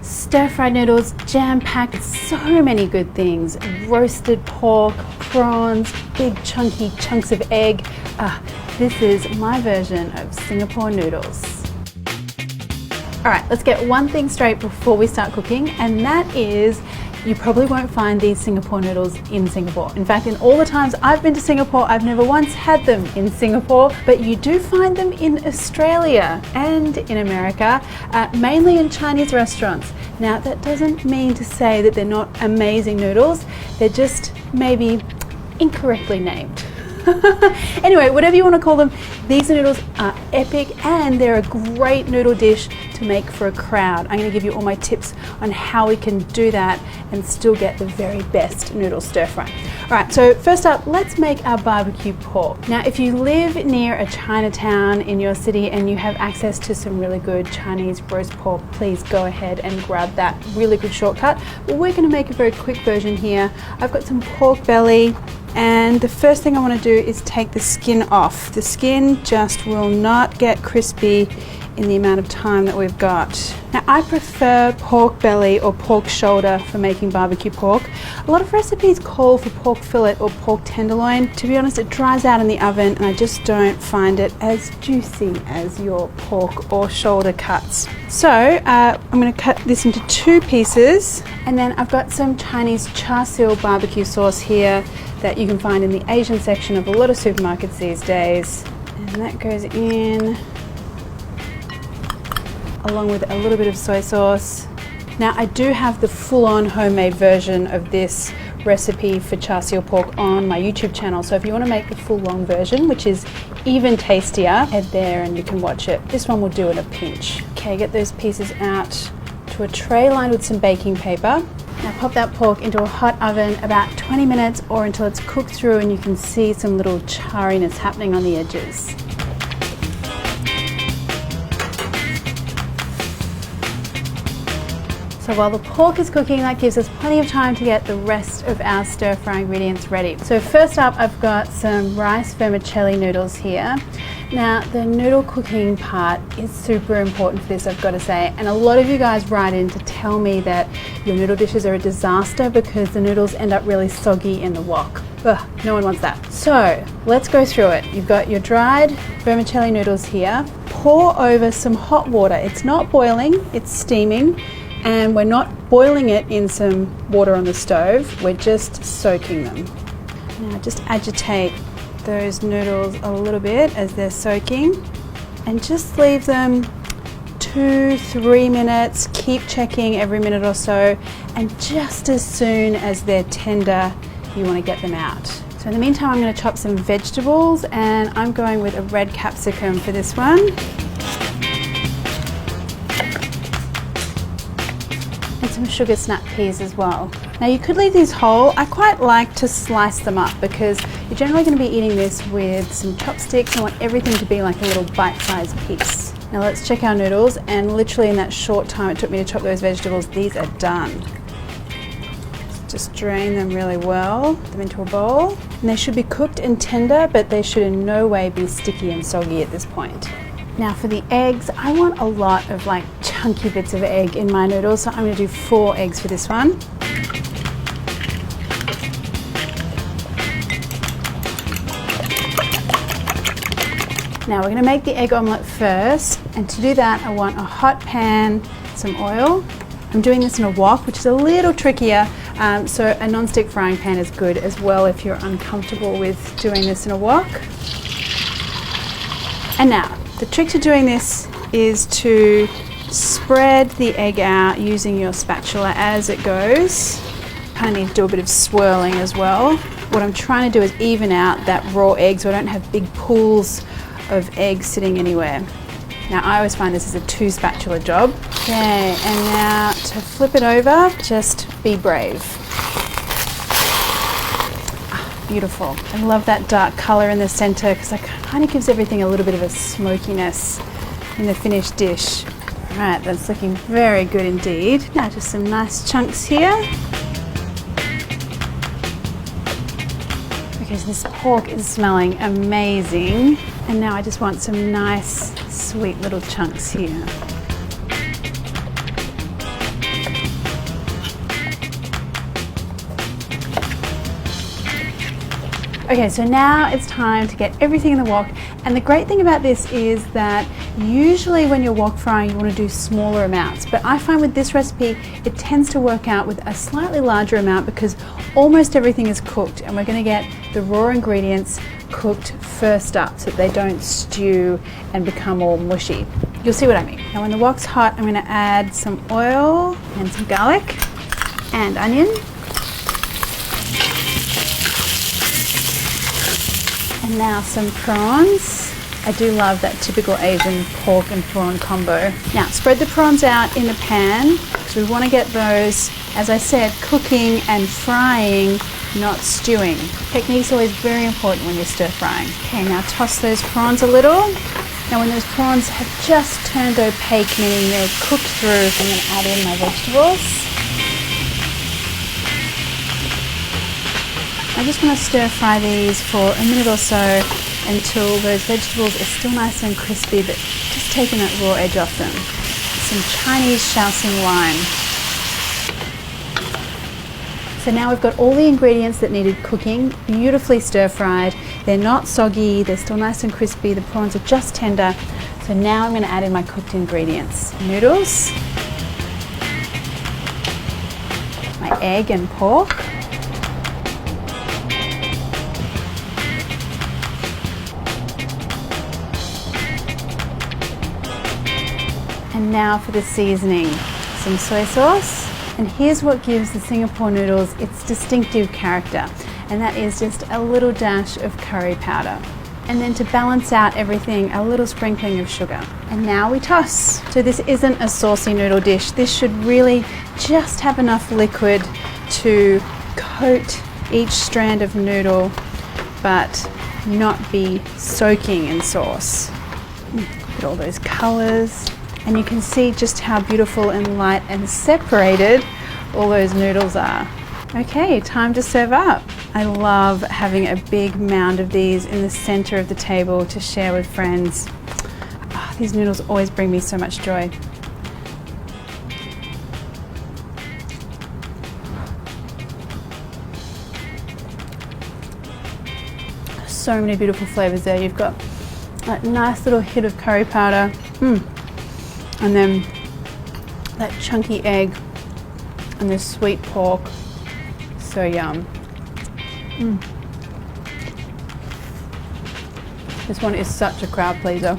Stir-fried noodles, jam-packed with so many good things. Roasted pork, prawns, big chunky chunks of egg. This is my version of Singapore noodles. All right, let's get one thing straight before we start cooking, and that is you probably won't find these Singapore noodles in Singapore. In fact, in all the times I've been to Singapore, I've never once had them in Singapore, but you do find them in Australia and in America, mainly in Chinese restaurants. Now, that doesn't mean to say that they're not amazing noodles, they're just maybe incorrectly named. Anyway, whatever you want to call them, these noodles are epic and they're a great noodle dish to make for a crowd. I'm going to give you all my tips on how we can do that and still get the very best noodle stir fry. All right, so first up, let's make our barbecue pork. Now, if you live near a Chinatown in your city and you have access to some really good Chinese roast pork, please go ahead and grab that really good shortcut. But we're going to make a very quick version here. I've got some pork belly, and the first thing I want to do is take the skin off. The skin just will not get crispy in the amount of time that we've got. Now, I prefer pork belly or pork shoulder for making barbecue pork. A lot of recipes call for pork fillet or pork tenderloin. To be honest, it dries out in the oven and I just don't find it as juicy as your pork or shoulder cuts. So I'm going to cut this into 2 pieces, and then I've got some Chinese char siu barbecue sauce here that you can find in the Asian section of a lot of supermarkets these days. And that goes in along with a little bit of soy sauce. Now, I do have the full-on homemade version of this recipe for char siu pork on my YouTube channel, so if you want to make the full-on version, which is even tastier, head there and you can watch it. This one will do in a pinch. Okay, get those pieces out to a tray lined with some baking paper. Now pop that pork into a hot oven about 20 minutes or until it's cooked through and you can see some little charriness happening on the edges. So while the pork is cooking, that gives us plenty of time to get the rest of our stir-fry ingredients ready. So first up, I've got some rice vermicelli noodles here. Now, the noodle cooking part is super important for this, I've got to say, and a lot of you guys write in to tell me that your noodle dishes are a disaster because the noodles end up really soggy in the wok. Ugh, no one wants that. So let's go through it. You've got your dried vermicelli noodles here. Pour over some hot water. It's not boiling, it's steaming. And we're not boiling it in some water on the stove, we're just soaking them. Now just agitate those noodles a little bit as they're soaking and just leave them 2-3 minutes. Keep checking every minute or so, and just as soon as they're tender, you want to get them out. So in the meantime, I'm going to chop some vegetables, and I'm going with a red capsicum for this one. And some sugar snap peas as well. Now you could leave these whole. I quite like to slice them up because you're generally going to be eating this with some chopsticks. I want everything to be like a little bite-sized piece. Now let's check our noodles, and literally in that short time it took me to chop those vegetables, these are done. Just drain them really well, put them into a bowl. And they should be cooked and tender, but they should in no way be sticky and soggy at this point. Now for the eggs, I want a lot of like chunky bits of egg in my noodles, so I'm going to do 4 eggs for this one. Now we're going to make the egg omelette first, and to do that I want a hot pan, some oil. I'm doing this in a wok, which is a little trickier, so a non-stick frying pan is good as well if you're uncomfortable with doing this in a wok. And now, the trick to doing this is to spread the egg out using your spatula as it goes. Kind of need to do a bit of swirling as well. What I'm trying to do is even out that raw egg so I don't have big pools of eggs sitting anywhere. Now I always find this is a 2 spatula job. Okay, and now to flip it over, just be brave. Beautiful. I love that dark color in the center because it kind of gives everything a little bit of a smokiness in the finished dish. All right, that's looking very good indeed. Now just some nice chunks here. Okay, so this pork is smelling amazing. And now I just want some nice, sweet little chunks here. Okay, so now it's time to get everything in the wok. And the great thing about this is that usually when you're wok frying, you want to do smaller amounts. But I find with this recipe, it tends to work out with a slightly larger amount because almost everything is cooked and we're going to get the raw ingredients cooked first up so that they don't stew and become all mushy. You'll see what I mean. Now when the wok's hot, I'm going to add some oil and some garlic and onion. And now some prawns. I do love that typical Asian pork and prawn combo. Now spread the prawns out in the pan because we want to get those, as I said, cooking and frying, not stewing. Technique's always very important when you're stir frying. Okay, now toss those prawns a little. Now when those prawns have just turned opaque, meaning they're cooked through, I'm going to add in my vegetables. I just want to stir fry these for a minute or so until those vegetables are still nice and crispy, but just taking that raw edge off them. Some Chinese Shaoxing lime. So now we've got all the ingredients that needed cooking, beautifully stir fried. They're not soggy, they're still nice and crispy, the prawns are just tender. So now I'm going to add in my cooked ingredients. Noodles, my egg and pork, and now for the seasoning, some soy sauce. And here's what gives the Singapore noodles its distinctive character, and that is just a little dash of curry powder. And then to balance out everything, a little sprinkling of sugar. And now we toss. So this isn't a saucy noodle dish. This should really just have enough liquid to coat each strand of noodle, but not be soaking in sauce. Look at all those colors. And you can see just how beautiful and light and separated all those noodles are. Okay, time to serve up. I love having a big mound of these in the center of the table to share with friends. Oh, these noodles always bring me so much joy. So many beautiful flavors there. You've got that nice little hit of curry powder. And then that chunky egg and the sweet pork. So yum. This one is such a crowd pleaser.